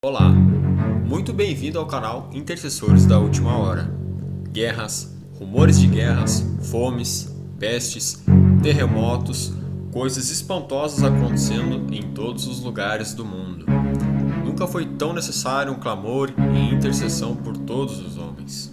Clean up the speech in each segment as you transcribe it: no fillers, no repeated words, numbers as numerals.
Olá, muito bem-vindo ao canal Intercessores da Última Hora. Guerras, rumores de guerras, fomes, pestes, terremotos, coisas espantosas acontecendo em todos os lugares do mundo. Nunca foi tão necessário um clamor e intercessão por todos os homens.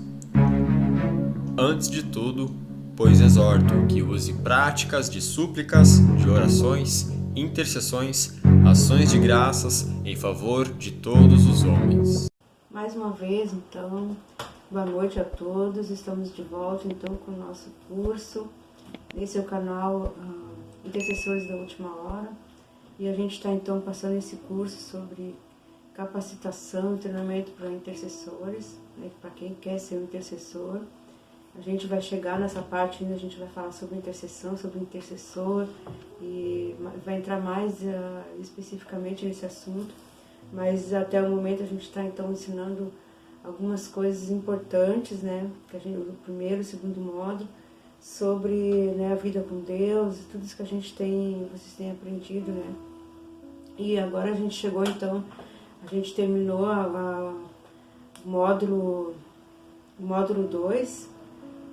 Antes de tudo, pois exorto que use práticas de súplicas, de orações, intercessões, ações de graças em favor de todos os homens. Mais uma vez, então, boa noite a todos. Estamos de volta, então, com o nosso curso. Esse é o canal Intercessores da Última Hora. E a gente está, então, passando esse curso sobre capacitação e treinamento para intercessores, né, para quem quer ser um intercessor. A gente vai chegar nessa parte ainda, a gente vai falar sobre intercessão, sobre intercessor, e vai entrar mais especificamente nesse assunto. Mas até o momento a gente está então ensinando algumas coisas importantes, né? O primeiro e o segundo módulo, sobre, né, a vida com Deus, tudo isso que vocês têm aprendido, né? E agora a gente chegou então, a gente terminou o módulo 2,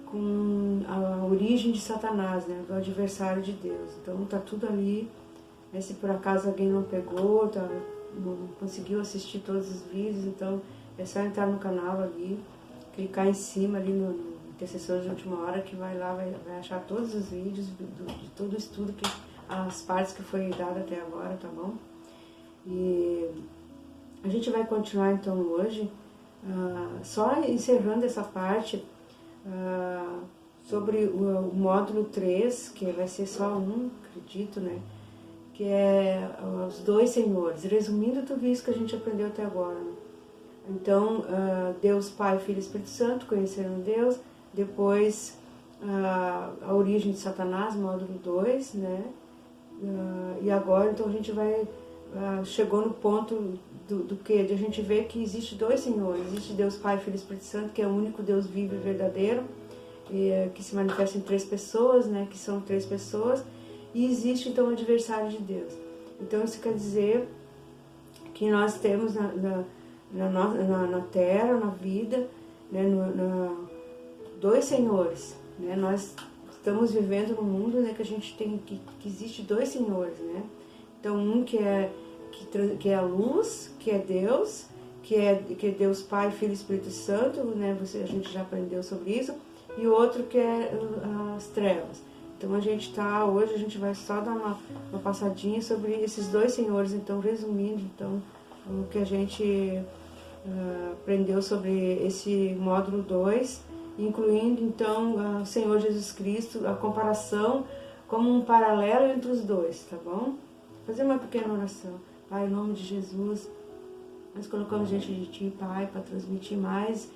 com a origem de Satanás, né, do adversário de Deus. Então tá tudo ali, né, se por acaso alguém não pegou, não conseguiu assistir todos os vídeos, então é só entrar no canal ali, clicar em cima ali no Intercessores de Última Hora, que vai lá, vai achar todos os vídeos de todo o estudo, as partes que foi dada até agora, tá bom? E a gente vai continuar então hoje, só encerrando essa parte, sobre o módulo 3, que vai ser só um, acredito, né? Que é os dois senhores, resumindo tudo isso que a gente aprendeu até agora, né? Então, Deus Pai, Filho e Espírito Santo, conheceram Deus, depois a origem de Satanás, módulo 2, né? E agora, então, a gente chegou no ponto do que? De a gente ver que existe dois senhores, existe Deus Pai, Filho e Espírito Santo, que é o único Deus vivo e verdadeiro, que se manifesta em três pessoas, né? Que são três pessoas, e existe então o adversário de Deus. Então isso quer dizer que nós temos na Terra, na vida, né, dois senhores, né? Nós estamos vivendo num mundo, né, que a gente tem que existe dois senhores, né? Então um que é a luz, que é Deus, que é Deus Pai, Filho e Espírito Santo, né? A gente já aprendeu sobre isso, e o outro que é as trevas. Então hoje a gente vai só dar uma passadinha sobre esses dois senhores, então resumindo então o que a gente aprendeu sobre esse módulo 2, incluindo então o Senhor Jesus Cristo, a comparação como um paralelo entre os dois, tá bom? Fazer uma pequena oração. Pai, em nome de Jesus, nós colocamos diante de Ti, Pai, para transmitir mais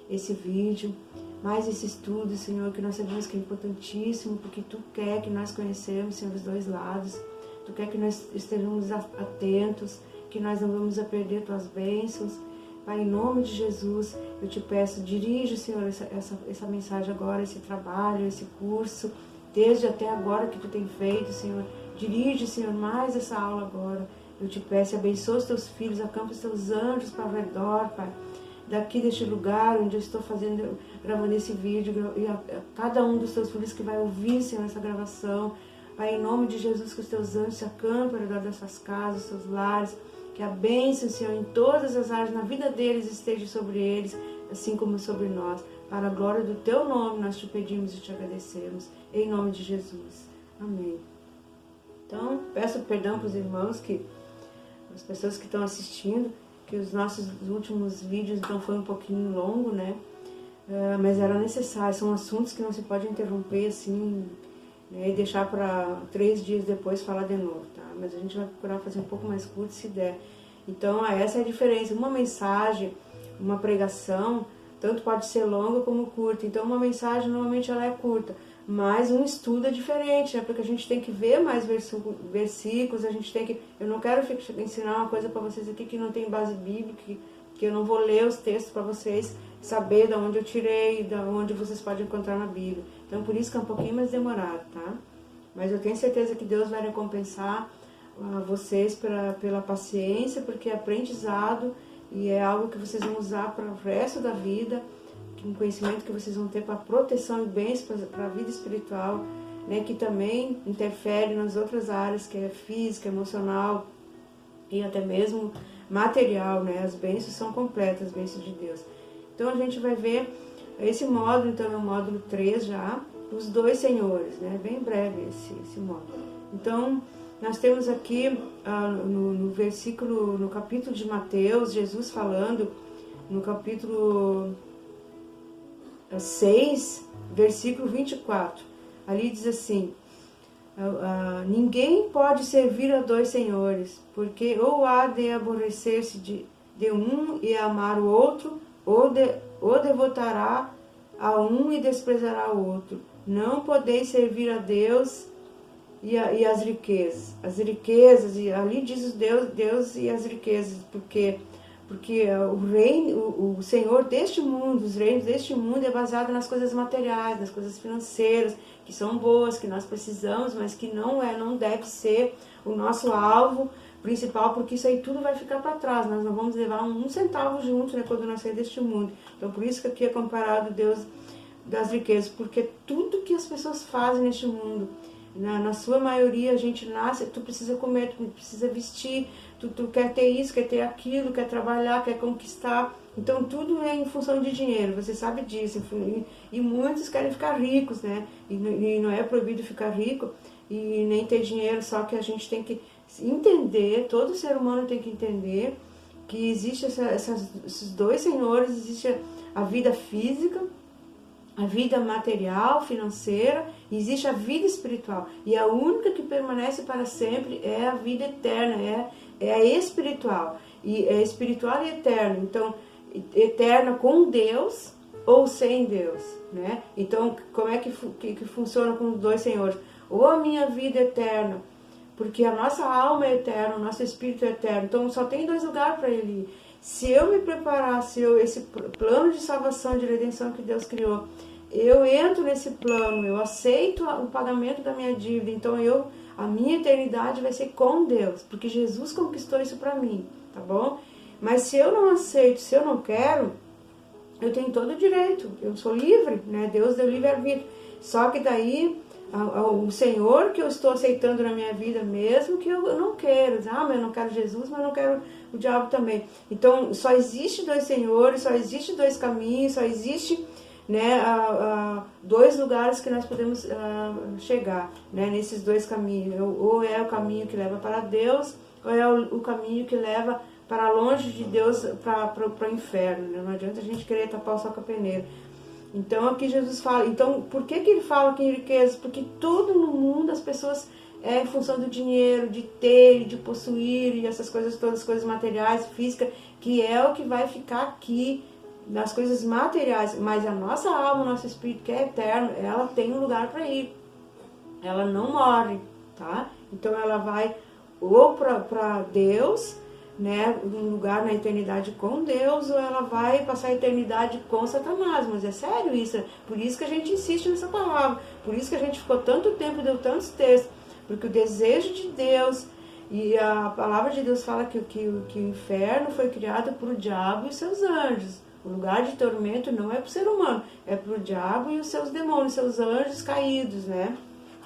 esse vídeo, mais esse estudo, Senhor, que nós sabemos que é importantíssimo, porque Tu quer que nós conhecemos, Senhor, os dois lados. Tu quer que nós estejamos atentos, que nós não vamos a perder Tuas bênçãos. Pai, em nome de Jesus, eu Te peço, dirige, Senhor, essa mensagem agora, esse trabalho, esse curso, desde até agora que Tu tem feito, Senhor. Dirige, Senhor, mais essa aula agora. Eu Te peço, abençoa os Teus filhos, acampa os Teus anjos para o redor, Pai. Daqui deste lugar onde eu estou gravando esse vídeo, e a cada um dos Teus filhos que vai ouvir, Senhor, essa gravação. Pai, em nome de Jesus, que os Teus anjos se acampem ao redor dessas casas, dos seus lares, que a bênção, Senhor, em todas as áreas, na vida deles, esteja sobre eles, assim como sobre nós. Para a glória do Teu nome, nós Te pedimos e Te agradecemos. Em nome de Jesus. Amém. Então, peço perdão para os irmãos, as pessoas que estão assistindo, que os nossos últimos vídeos então foi um pouquinho longo, né? Mas era necessário, são assuntos que não se pode interromper assim, né, e deixar para 3 dias depois falar de novo, tá? Mas a gente vai procurar fazer um pouco mais curto se der. Então, essa é a diferença. Uma mensagem, uma pregação, tanto pode ser longa como curta. Então, uma mensagem normalmente ela é curta, mas um estudo é diferente, né? Porque a gente tem que ver mais versículos, a gente tem que... Eu não quero ensinar uma coisa para vocês aqui que não tem base bíblica, que eu não vou ler os textos para vocês saber de onde eu tirei, de onde vocês podem encontrar na Bíblia. Então, por isso que é um pouquinho mais demorado, tá? Mas eu tenho certeza que Deus vai recompensar vocês pela paciência, porque é aprendizado e é algo que vocês vão usar para o resto da vida, um conhecimento que vocês vão ter para proteção e bens para a vida espiritual, né, que também interfere nas outras áreas, que é física, emocional e até mesmo material, né? As bênçãos são completas, as bênçãos de Deus. Então a gente vai ver esse módulo, então é o módulo 3 já, os dois senhores, né? Bem breve esse módulo. Então nós temos aqui no versículo, no capítulo de Mateus, Jesus falando, no capítulo 6, versículo 24, ali diz assim: ninguém pode servir a dois senhores, porque ou há de aborrecer-se de um e amar o outro, ou devotará a um e desprezará o outro. Não podeis servir a Deus e as riquezas. As riquezas, e ali diz Deus e as riquezas, porque o reino, o Senhor deste mundo, os reinos deste mundo é baseado nas coisas materiais, nas coisas financeiras, que são boas, que nós precisamos, mas que não deve ser o nosso alvo principal, porque isso aí tudo vai ficar para trás, nós não vamos levar um centavo junto, né, quando nós sair deste mundo. Então por isso que aqui é comparado Deus das riquezas, porque tudo que as pessoas fazem neste mundo, na sua maioria a gente nasce, tu precisa comer, tu precisa vestir, tu quer ter isso, quer ter aquilo, quer trabalhar, quer conquistar. Então tudo é em função de dinheiro, você sabe disso. E muitos querem ficar ricos, né? E não é proibido ficar rico e nem ter dinheiro, só que a gente tem que entender, todo ser humano tem que entender que existe esses dois senhores, existe a vida física, a vida material, financeira, e existe a vida espiritual. E a única que permanece para sempre é a vida eterna, é a espiritual. E é espiritual e eterna. Então, eterna com Deus ou sem Deus, né? Então, como é que funciona com os dois senhores? Ou a minha vida eterna, porque a nossa alma é eterna, o nosso espírito é eterno. Então, só tem dois lugares para ele ir. Se eu me preparar, esse plano de salvação, de redenção que Deus criou, eu entro nesse plano, eu aceito o pagamento da minha dívida, então a minha eternidade vai ser com Deus, porque Jesus conquistou isso para mim, tá bom? Mas se eu não aceito, se eu não quero, eu tenho todo o direito, eu sou livre, né? Deus deu livre-arbítrio. Só que daí, o Senhor que eu estou aceitando na minha vida, mesmo que eu não quero, mas eu não quero Jesus, mas eu não quero o diabo também. Então, só existe dois senhores, só existe dois caminhos, só existe, né, dois lugares que nós podemos chegar, né, nesses dois caminhos. Ou é o caminho que leva para Deus, ou é o caminho que leva para longe de Deus, para o inferno, né? Não adianta a gente querer tapar o sol com a peneira. Então aqui Jesus fala, então por que ele fala que em riquezas? Porque tudo no mundo as pessoas em função do dinheiro, de ter, de possuir, e essas coisas todas, coisas materiais, físicas, que é o que vai ficar aqui nas coisas materiais. Mas a nossa alma, o nosso espírito, que é eterno, ela tem um lugar para ir, ela não morre, tá? Então ela vai ou para Deus, né, um lugar na eternidade com Deus, ou ela vai passar a eternidade com Satanás. Mas é sério isso, por isso que a gente insiste nessa palavra, por isso que a gente ficou tanto tempo, deu tantos textos, porque o desejo de Deus, e a palavra de Deus fala que o inferno foi criado por o diabo e os seus anjos. O lugar de tormento não é para o ser humano, é para o diabo e os seus demônios, seus anjos caídos, né,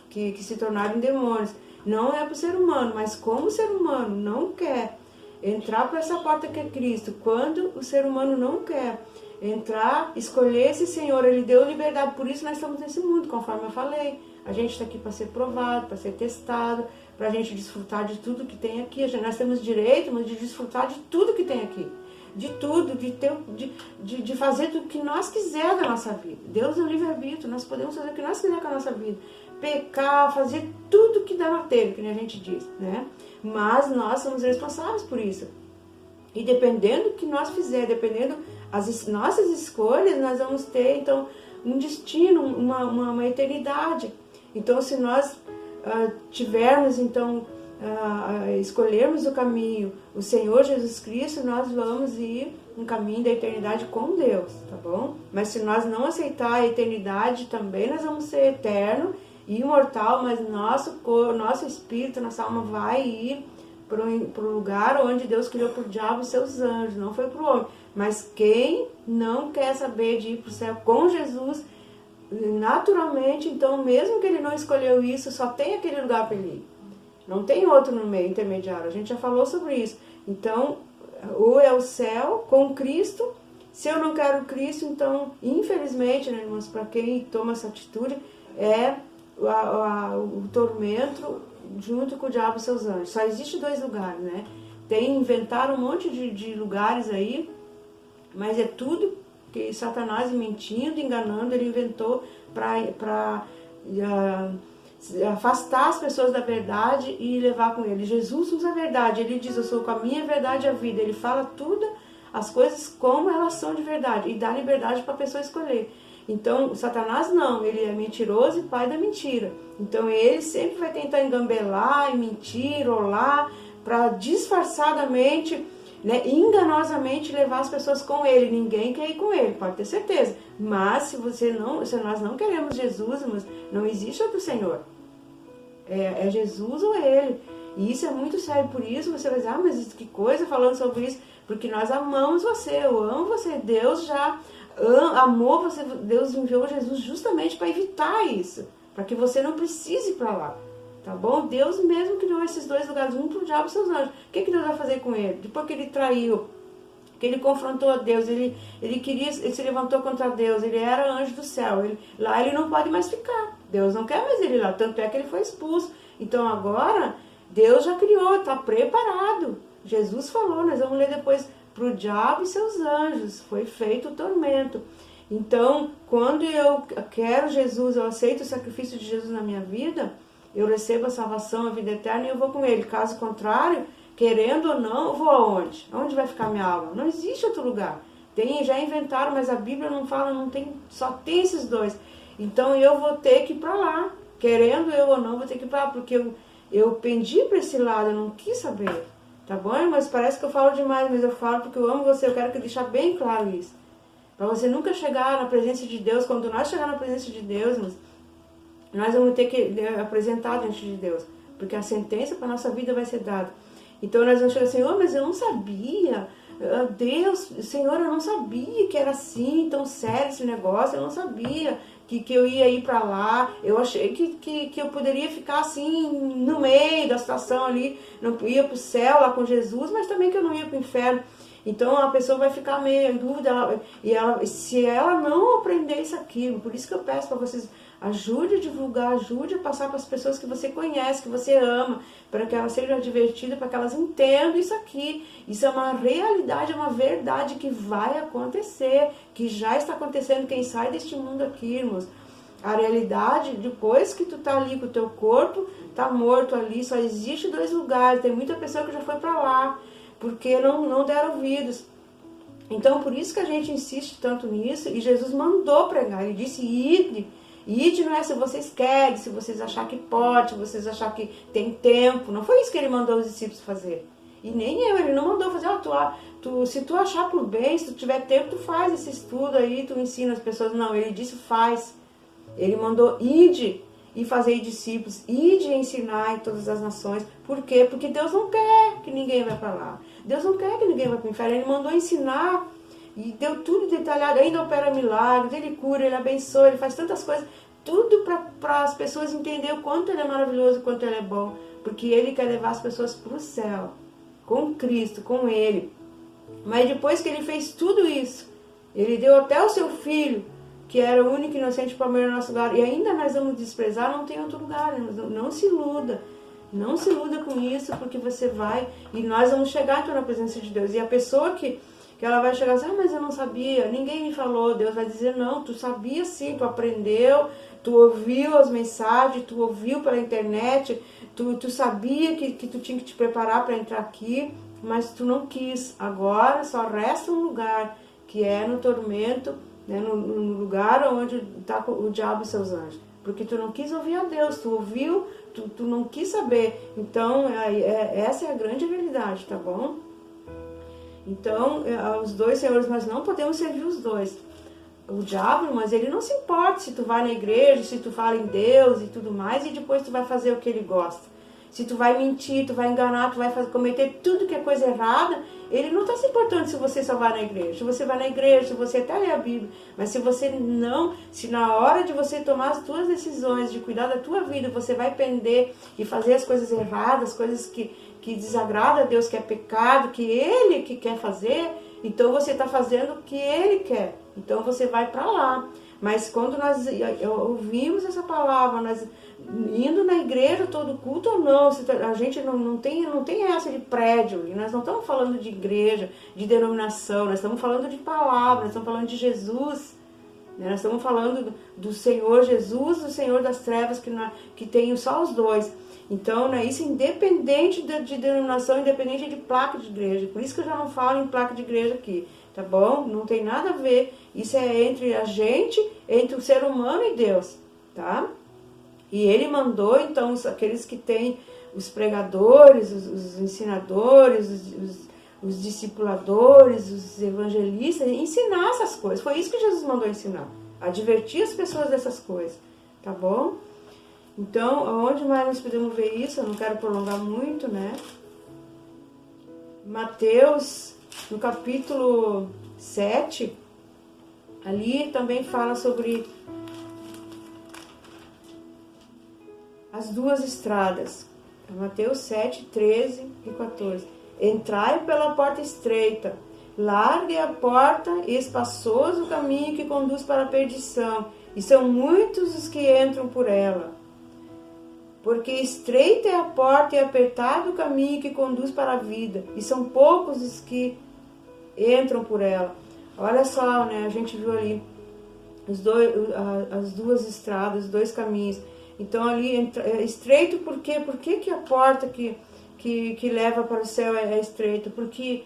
que se tornaram demônios. Não é para o ser humano, mas como o ser humano não quer entrar por essa porta que é Cristo, quando o ser humano não quer entrar, escolher esse Senhor, Ele deu liberdade, por isso nós estamos nesse mundo, conforme eu falei. A gente está aqui para ser provado, para ser testado, para a gente desfrutar de tudo que tem aqui. Nós temos direito, mas de desfrutar de tudo que tem aqui. De tudo, de fazer o que nós quiser da nossa vida. Deus é o livre-arbítrio, nós podemos fazer o que nós quiser com a nossa vida. Pecar, fazer tudo que dá na telha, que nem a gente diz, né? Mas nós somos responsáveis por isso. E dependendo do que nós fizermos, dependendo das nossas escolhas, nós vamos ter, então, um destino, uma eternidade. Então, se nós tivermos, então, escolhermos o caminho, o Senhor Jesus Cristo, nós vamos ir no caminho da eternidade com Deus, tá bom? Mas se nós não aceitar a eternidade, também nós vamos ser eterno e imortal, mas nosso espírito, nossa alma vai ir para o lugar onde Deus criou para o diabo e seus anjos, não foi para o homem. Mas quem não quer saber de ir para o céu com Jesus, naturalmente, então mesmo que ele não escolheu isso, só tem aquele lugar para ele ir. Não tem outro no meio intermediário, a gente já falou sobre isso. Então, ou é o céu com Cristo. Se eu não quero Cristo, então, infelizmente, né, irmãos, para quem toma essa atitude, é o tormento junto com o diabo e seus anjos. Só existe 2 lugares, né? Inventaram um monte de lugares aí, mas é tudo que Satanás, mentindo, enganando, ele inventou para afastar as pessoas da verdade e levar com ele. Jesus usa a verdade, ele diz, eu sou com a minha verdade a vida. Ele fala tudo, as coisas como elas são de verdade, e dá liberdade para a pessoa escolher. Então, Satanás não, ele é mentiroso e pai da mentira. Então, ele sempre vai tentar engambelar e mentir, rolar, para disfarçadamente, né, enganosamente levar as pessoas com ele. Ninguém quer ir com ele, pode ter certeza. Mas, se nós não queremos Jesus, mas não existe outro Senhor. É Jesus ou ele. E isso é muito sério, por isso você vai dizer, mas que coisa falando sobre isso, porque nós amamos você, eu amo você, Deus já amou você, Deus enviou Jesus justamente para evitar isso, para que você não precise ir para lá, tá bom? Deus mesmo criou esses 2 lugares, um para o diabo e seus anjos. O que Deus vai fazer com ele? Depois que ele traiu, que ele confrontou a Deus, ele se levantou contra Deus, ele era anjo do céu, lá ele não pode mais ficar, Deus não quer mais ele lá, tanto é que ele foi expulso. Então agora, Deus já criou, está preparado. Jesus falou, nós vamos ler depois, para o diabo e seus anjos, foi feito o tormento. Então, quando eu quero Jesus, eu aceito o sacrifício de Jesus na minha vida, eu recebo a salvação, a vida eterna e eu vou com ele. Caso contrário, querendo ou não, eu vou aonde? Onde vai ficar minha alma? Não existe outro lugar. Já inventaram, mas a Bíblia não fala, só tem esses 2. Então eu vou ter que ir para lá. Querendo eu ou não, vou ter que ir para lá, porque eu pendi para esse lado, eu não quis saber. Tá bom? Mas parece que eu falo demais, mas eu falo porque eu amo você, eu quero deixar bem claro isso. Para você nunca chegar na presença de Deus, quando nós chegar na presença de Deus, nós vamos ter que apresentar diante de Deus, porque a sentença para a nossa vida vai ser dada. Então nós vamos chegar assim, mas eu não sabia, Deus, Senhor, eu não sabia que era assim, tão sério esse negócio, eu não sabia que eu ia ir para lá, eu achei que eu poderia ficar assim, no meio da situação ali, não ia para o céu lá com Jesus, mas também que eu não ia para o inferno. Então a pessoa vai ficar meio em dúvida, se ela não aprender isso aqui, por isso que eu peço para vocês, ajude a divulgar, ajude a passar para as pessoas que você conhece, que você ama, para que elas sejam divertidas, para que elas entendam isso aqui. Isso é uma realidade, é uma verdade que vai acontecer, que já está acontecendo, quem sai deste mundo aqui, irmãos. A realidade, depois que tu tá ali com o teu corpo, tá morto ali, só existe 2 lugares, tem muita pessoa que já foi para lá, porque não deram ouvidos. Então, por isso que a gente insiste tanto nisso, e Jesus mandou pregar, ele disse, ide não é se vocês querem, se vocês acharem que pode, se vocês acharem que tem tempo, não foi isso que ele mandou os discípulos fazer. E nem ele não mandou fazer, se tu achar por bem, se tu tiver tempo, tu faz esse estudo aí, tu ensina as pessoas. Não, ele disse faz. Ele mandou ide e fazer discípulos, ide e ensinar em todas as nações. Por quê? Porque Deus não quer que ninguém vá para lá. Deus não quer que ninguém vá para o inferno. Ele mandou ensinar e deu tudo detalhado. Ainda opera milagres, ele cura, ele abençoa, ele faz tantas coisas. Tudo para as pessoas entenderem o quanto ele é maravilhoso, o quanto ele é bom. Porque ele quer levar as pessoas para o céu, com Cristo, com ele. Mas depois que ele fez tudo isso, ele deu até o seu filho, que era o único inocente para morrer no nosso lugar, e ainda nós vamos desprezar, não tem outro lugar. Não se iluda. Não se iluda com isso, porque você vai, e nós vamos chegar então na presença de Deus. E a pessoa que ela vai chegar assim, mas eu não sabia, ninguém me falou. Deus vai dizer, não, tu sabia sim, tu aprendeu, tu ouviu as mensagens, tu ouviu pela internet, tu sabia que tu tinha que te preparar para entrar aqui, mas tu não quis. Agora só resta um lugar, que é no tormento, né, no lugar onde está o diabo e seus anjos. Porque tu não quis ouvir a Deus, tu ouviu, tu não quis saber. Então, essa é a grande realidade, tá bom? Então, os 2 senhores, nós não podemos servir os 2. O diabo, mas ele não se importa se tu vai na igreja, se tu fala em Deus e tudo mais, e depois tu vai fazer o que ele gosta. se tu vai mentir, tu vai enganar, tu vai cometer tudo que é coisa errada, ele não está se importando se você só vai na igreja. Se você vai na igreja, se você até lê a Bíblia, mas se você não, se na hora de você tomar as tuas decisões, de cuidar da tua vida, você vai pender e fazer as coisas erradas, coisas que desagradam a Deus, que é pecado, que Ele que quer fazer, então você está fazendo o que Ele quer. Então você vai para lá. Mas quando nós ouvimos essa palavra, nós indo na igreja todo culto ou não, a gente não tem essa de prédio, e nós não estamos falando de igreja, de denominação, nós estamos falando de palavra, nós estamos falando de Jesus, né? Nós estamos falando do Senhor Jesus, do Senhor das trevas, que tem só os dois. Então, né, isso independente de denominação, independente de placa de igreja, por isso que eu já não falo em placa de igreja aqui. Tá bom? Não tem nada a ver. Isso é entre a gente, entre o ser humano e Deus, tá? E Ele mandou, então, aqueles que têm os pregadores, os ensinadores, os discipuladores, os evangelistas, ensinar essas coisas. Foi isso que Jesus mandou ensinar. Advertir as pessoas dessas coisas, tá bom? Então, onde mais nós podemos ver isso? Eu não quero prolongar muito, né? Mateus, no capítulo 7, ali também fala sobre as duas estradas. Mateus 7, 13 e 14. Entrai pela porta estreita, larga é a porta e espaçoso o caminho que conduz para a perdição, e são muitos os que entram por ela. Porque estreita é a porta e apertado o caminho que conduz para a vida, e são poucos os que entram por ela. Olha só, né? A gente viu ali as duas estradas, os dois caminhos. Então ali é estreito por quê? Por que a porta que leva para o céu é estreita? Porque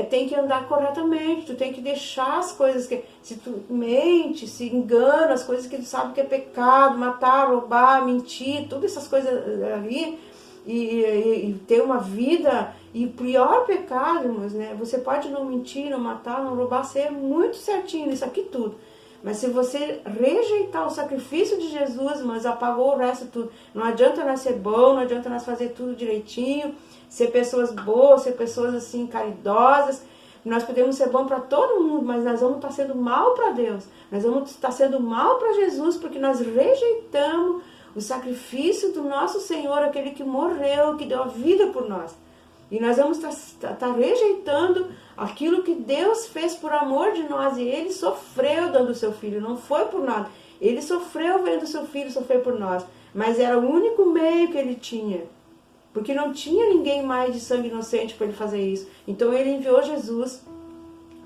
tem que andar corretamente, tu tem que deixar as coisas que... Se tu mente, se engana, as coisas que tu sabe que é pecado, matar, roubar, mentir, todas essas coisas ali, e ter uma vida... E o pior pecado, irmãos, né? Você pode não mentir, não matar, não roubar, ser muito certinho, isso aqui tudo. Mas se você rejeitar o sacrifício de Jesus, mas apagou o resto tudo. Não adianta nós ser bom, não adianta nós fazer tudo direitinho, ser pessoas boas, ser pessoas assim caridosas. Nós podemos ser bom para todo mundo, mas nós vamos estar sendo mal para Deus. Nós vamos estar sendo mal para Jesus, porque nós rejeitamos o sacrifício do nosso Senhor, aquele que morreu, que deu a vida por nós. E nós vamos estar rejeitando aquilo que Deus fez por amor de nós. E Ele sofreu dando o seu Filho, não foi por nada. Ele sofreu vendo o seu Filho sofrer por nós. Mas era o único meio que Ele tinha. Porque não tinha ninguém mais de sangue inocente para Ele fazer isso. Então Ele enviou Jesus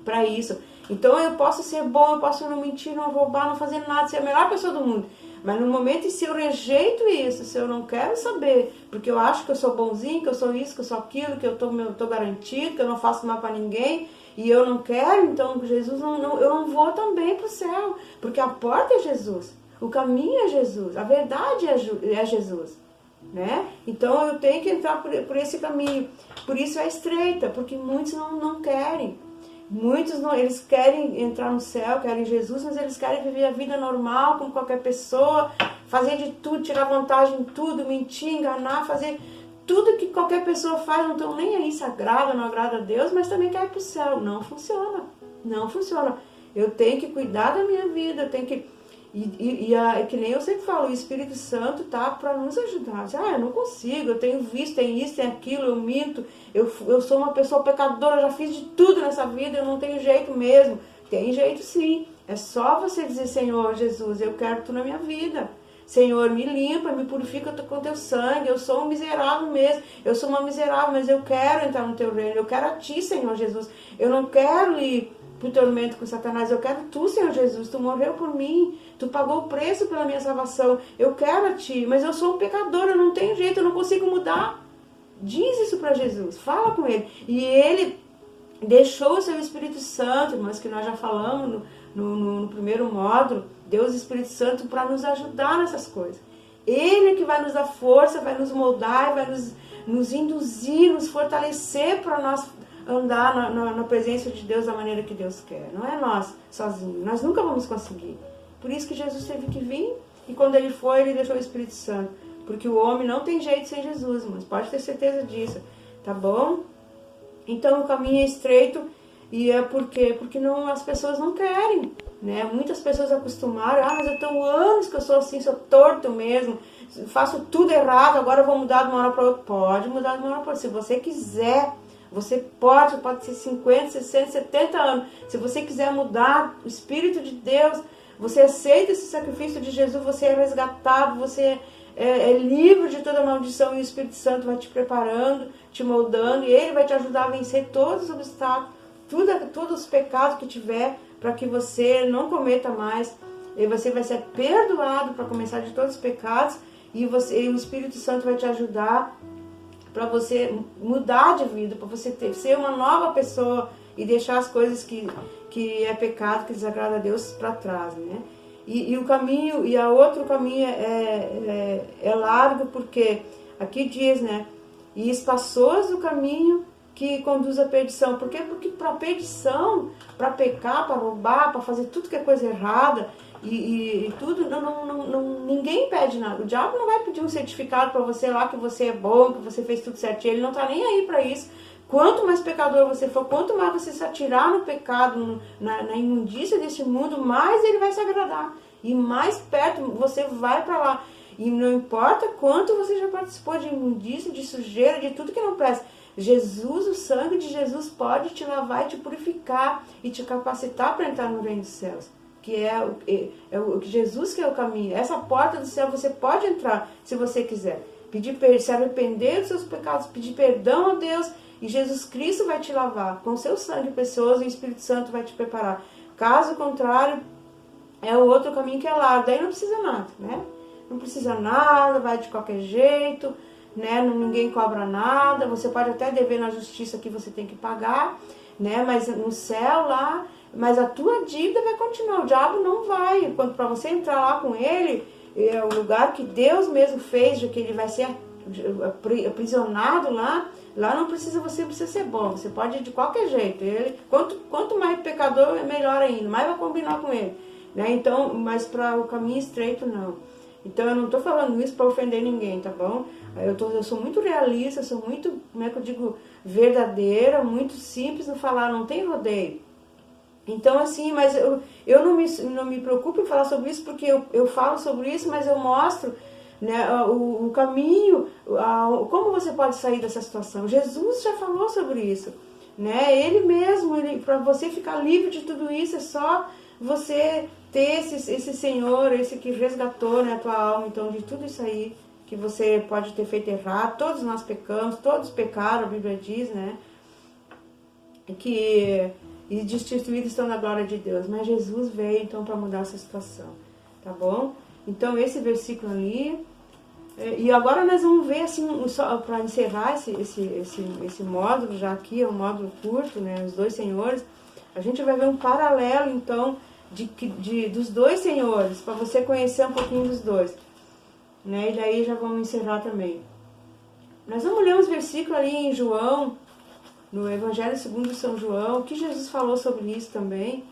para isso. Então eu posso ser bom, eu posso não mentir, não roubar, não fazer nada, ser a melhor pessoa do mundo. Mas no momento em se eu rejeito isso, se eu não quero saber, porque eu acho que eu sou bonzinho, que eu sou isso, que eu sou aquilo, que eu tô garantido, que eu não faço mal para ninguém, e eu não quero, então Jesus eu não vou também para o céu, porque a porta é Jesus, o caminho é Jesus, a verdade é Jesus, né? Então eu tenho que entrar por esse caminho, por isso é estreita, porque muitos não querem. Muitos não, eles querem entrar no céu, querem Jesus, mas eles querem viver a vida normal, como qualquer pessoa, fazer de tudo, tirar vantagem em tudo, mentir, enganar, fazer tudo que qualquer pessoa faz, não estão nem aí se agrada, não agrada a Deus, mas também quer ir para o céu. Não funciona, não funciona. Eu tenho que cuidar da minha vida, eu tenho que... que nem eu sempre falo, o Espírito Santo tá para nos ajudar. Eu não consigo, eu tenho visto, tem isso, tem aquilo, eu minto, eu sou uma pessoa pecadora, já fiz de tudo nessa vida, eu não tenho jeito mesmo. Tem jeito sim, é só você dizer: Senhor Jesus, eu quero tu na minha vida. Senhor, me limpa, me purifica com teu sangue, eu sou um miserável mesmo, eu sou uma miserável, mas eu quero entrar no teu reino, eu quero a ti, Senhor Jesus, eu não quero ir pro tormento com Satanás, eu quero tu, Senhor Jesus, tu morreu por mim, tu pagou o preço pela minha salvação, eu quero a ti, mas eu sou um pecador, eu não tenho jeito, eu não consigo mudar. Diz isso para Jesus, fala com ele. E ele deixou o seu Espírito Santo, irmãos, que nós já falamos no primeiro módulo, Deus Espírito Santo para nos ajudar nessas coisas. Ele é que vai nos dar força, vai nos moldar, vai nos induzir, nos fortalecer para nós andar na presença de Deus da maneira que Deus quer. Não é nós sozinhos, nós nunca vamos conseguir. Por isso que Jesus teve que vir, e quando ele foi, ele deixou o Espírito Santo Porque o homem não tem jeito sem Jesus, mas pode ter certeza disso, tá bom? Então o caminho é estreito e é porque não, as pessoas não querem, né? Muitas pessoas acostumaram, mas eu tenho anos que eu sou assim, sou torto mesmo, faço tudo errado, agora eu vou mudar de uma hora para outra. Pode mudar de uma hora para outra, se você quiser. Você pode ser 50, 60, 70 anos. Se você quiser mudar o Espírito de Deus, você aceita esse sacrifício de Jesus, você é resgatado, você é livre de toda maldição e o Espírito Santo vai te preparando, te moldando e Ele vai te ajudar a vencer todos os obstáculos, todos os pecados que tiver, para que você não cometa mais. E você vai ser perdoado para começar de todos os pecados e o Espírito Santo vai te ajudar para você mudar de vida, para você ser uma nova pessoa e deixar as coisas que é pecado, que desagrada a Deus para trás, né? E o caminho, e a outro caminho é largo, porque aqui diz, né? E espaçoso o caminho que conduz à perdição. Por quê? Porque para perdição, para pecar, para roubar, para fazer tudo que é coisa errada, e tudo, ninguém pede nada. O diabo não vai pedir um certificado para você lá que você é bom, que você fez tudo certinho. Ele não está nem aí para isso. Quanto mais pecador você for, quanto mais você se atirar no pecado, na imundícia desse mundo, mais ele vai se agradar. E mais perto você vai para lá. E não importa quanto você já participou de imundícia, de sujeira, de tudo que não presta. Jesus, o sangue de Jesus pode te lavar e te purificar e te capacitar para entrar no reino dos céus. Que é o que Jesus que é o caminho. Essa porta do céu você pode entrar se você quiser. Se arrepender dos seus pecados, pedir perdão a Deus e Jesus Cristo vai te lavar com seu sangue precioso e o Espírito Santo vai te preparar. Caso contrário, é o outro caminho que é largo. Daí não precisa nada, né? Não precisa nada, vai de qualquer jeito, né? Ninguém cobra nada. Você pode até dever na justiça que você tem que pagar, né? Mas no céu lá, mas a tua dívida vai continuar. O diabo não vai. Para você entrar lá com ele, é o lugar que Deus mesmo fez, de que ele vai ser aprisionado lá. Lá não precisa, você precisa ser bom. Você pode ir de qualquer jeito. Quanto mais pecador, é melhor ainda. Mais vai combinar com ele, né? Então, mas para o caminho estreito, não. Então, eu não estou falando isso para ofender ninguém, tá bom? Eu sou muito realista, sou muito, como é que eu digo, verdadeira, muito simples no falar, não tem rodeio. Então, assim, mas eu não me preocupo em falar sobre isso, porque eu falo sobre isso, mas eu mostro, né, o caminho, como você pode sair dessa situação. Jesus já falou sobre isso, né? Ele mesmo, para você ficar livre de tudo isso, é só você ter esse Senhor, esse que resgatou, né, a tua alma, então, de tudo isso aí que você pode ter feito errado. Todos nós pecamos, todos pecaram, a Bíblia diz, né, e destituídos estão na glória de Deus. Mas Jesus veio, então, para mudar essa situação, tá bom? Então, esse versículo ali, e agora nós vamos ver, assim, para encerrar esse módulo, já aqui é um módulo curto, né, os dois senhores, a gente vai ver um paralelo, então, dos dois senhores, para você conhecer um pouquinho dos dois, né? E daí já vamos encerrar também. Nós vamos ler uns versículos ali em João, no Evangelho segundo São João, que Jesus falou sobre isso também.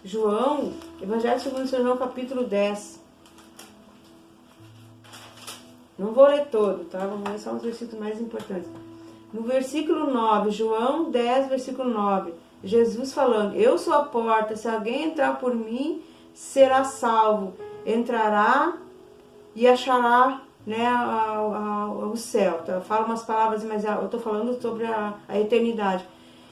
João, Evangelho segundo São João, capítulo 10. Não vou ler todo, tá? Vamos ler só os versículos mais importantes. No versículo 9, João 10, versículo 9, Jesus falando: eu sou a porta, se alguém entrar por mim, será salvo. Entrará e achará, né, o céu. Então, eu falo umas palavras, mas eu estou falando sobre a eternidade.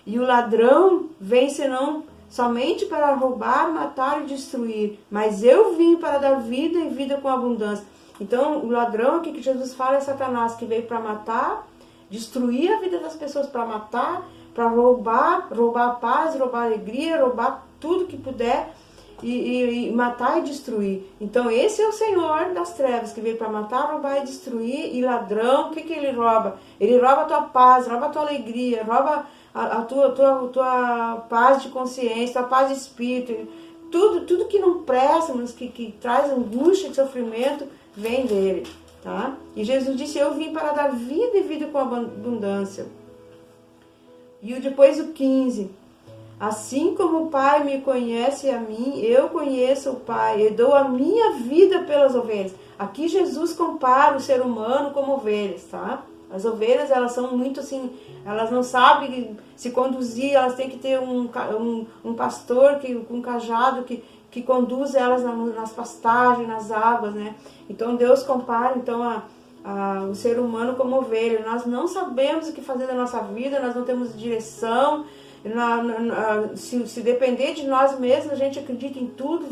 E o ladrão vem senão somente para roubar, matar e destruir. Mas eu vim para dar vida e vida com abundância. Então, o ladrão aqui que Jesus fala é Satanás, que veio para matar, destruir a vida das pessoas, para matar, para roubar a paz, roubar a alegria, roubar tudo que puder e matar e destruir. Então esse é o Senhor das trevas, que veio para matar, roubar e destruir. E ladrão, o que ele rouba? Ele rouba a tua paz, rouba a tua alegria, rouba a tua paz de consciência, a paz de espírito. Tudo que não presta, mas que traz angústia e sofrimento, vem dele. Tá? E Jesus disse: eu vim para dar vida e vida com abundância. E depois o 15: Assim como o Pai me conhece a mim, eu conheço o Pai, e dou a minha vida pelas ovelhas. Aqui Jesus compara o ser humano como ovelhas, tá? As ovelhas, elas são muito assim, elas não sabem se conduzir, elas têm que ter um pastor com um cajado que conduz elas nas pastagens, nas águas, né? Então Deus compara então o ser humano como ovelha. Nós não sabemos o que fazer da nossa vida, nós não temos direção. Se depender de nós mesmos, a gente acredita em tudo,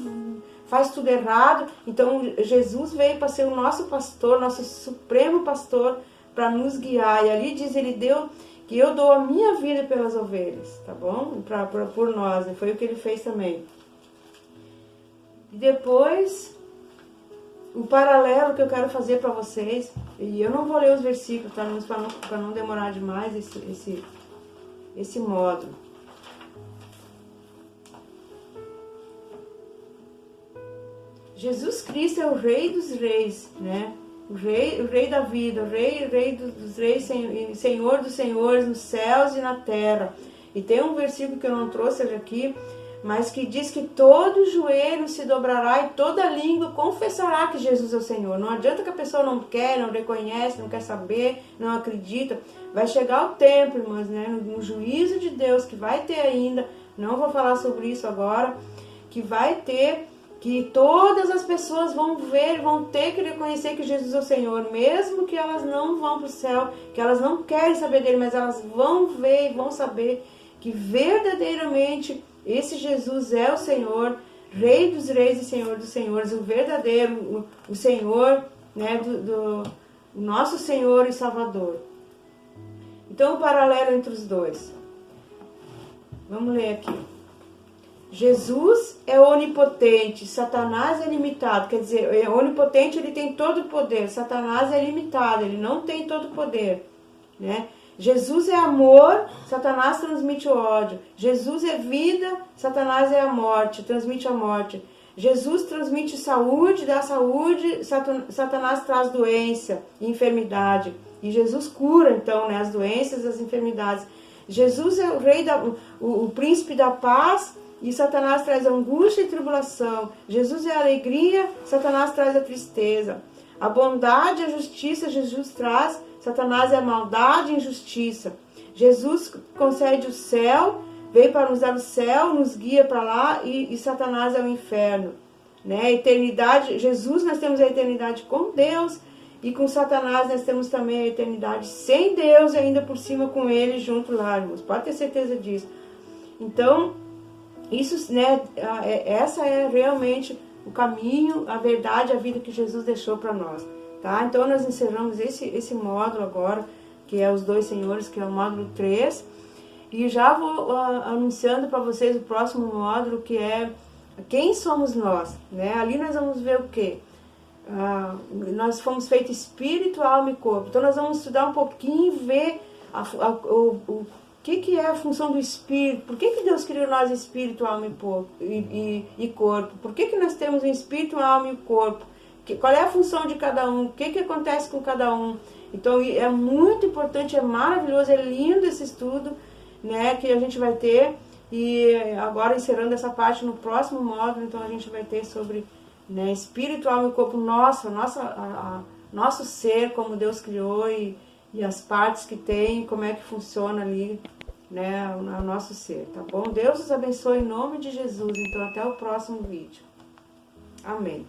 faz tudo errado. Então Jesus veio para ser o nosso pastor, nosso supremo pastor, para nos guiar. E ali diz, ele deu que eu dou a minha vida pelas ovelhas, tá bom? Por nós, e foi o que ele fez também. E depois, o paralelo que eu quero fazer para vocês, e eu não vou ler os versículos, tá? Para não demorar demais esse módulo. Jesus Cristo é o Rei dos Reis, né? O rei da vida, o rei dos reis, Senhor dos senhores, nos céus e na terra. E tem um versículo que eu não trouxe aqui, mas que diz que todo joelho se dobrará e toda língua confessará que Jesus é o Senhor. Não adianta que a pessoa não quer, não reconhece, não quer saber, não acredita. Vai chegar o tempo, irmãs, né, no juízo de Deus, que vai ter ainda, não vou falar sobre isso agora, que vai ter, que todas as pessoas vão ver, vão ter que reconhecer que Jesus é o Senhor, mesmo que elas não vão para o céu, que elas não querem saber dele, mas elas vão ver e vão saber que verdadeiramente esse Jesus é o Senhor, Rei dos reis e Senhor dos senhores, o verdadeiro, o Senhor, né, o nosso Senhor e Salvador. Então, o paralelo entre os dois. Vamos ler aqui. Jesus é onipotente, Satanás é limitado. Quer dizer, é onipotente, ele tem todo o poder. Satanás é limitado, ele não tem todo o poder, né? Jesus é amor, Satanás transmite o ódio. Jesus é vida, Satanás é a morte, transmite a morte. Jesus transmite saúde, dá saúde, Satanás traz doença e enfermidade. E Jesus cura, então, né, as doenças e as enfermidades. Jesus é o príncipe da paz, e Satanás traz angústia e tribulação. Jesus é a alegria, Satanás traz a tristeza. A bondade e a justiça Jesus traz, Satanás é a maldade e injustiça. Jesus concede o céu, veio para nos dar o céu, nos guia para lá, e Satanás é o inferno. Né? A eternidade, Jesus, nós temos a eternidade com Deus, e com Satanás nós temos também a eternidade sem Deus, e ainda por cima com ele junto lá, irmãos. Pode ter certeza disso. Então, isso, né, essa é realmente o caminho, a verdade, a vida que Jesus deixou para nós. Tá? Então nós encerramos esse módulo agora, que é os dois senhores, que é o módulo 3. E já vou anunciando para vocês o próximo módulo, que é quem somos nós. Né? Ali nós vamos ver o quê? Nós fomos feitos espírito, alma e corpo. Então nós vamos estudar um pouquinho e ver o que é a função do espírito. Por que Deus criou nós espírito, alma e corpo? Por que nós temos um espírito, alma e corpo? Qual é a função de cada um? O que acontece com cada um? Então é muito importante, é maravilhoso, é lindo esse estudo, né, que a gente vai ter. E agora encerrando essa parte no próximo módulo, então a gente vai ter sobre, né, espírito, alma e corpo, nosso ser, como Deus criou e as partes que tem, como é que funciona ali, né, o nosso ser, tá bom? Deus os abençoe em nome de Jesus. Então até o próximo vídeo. Amém.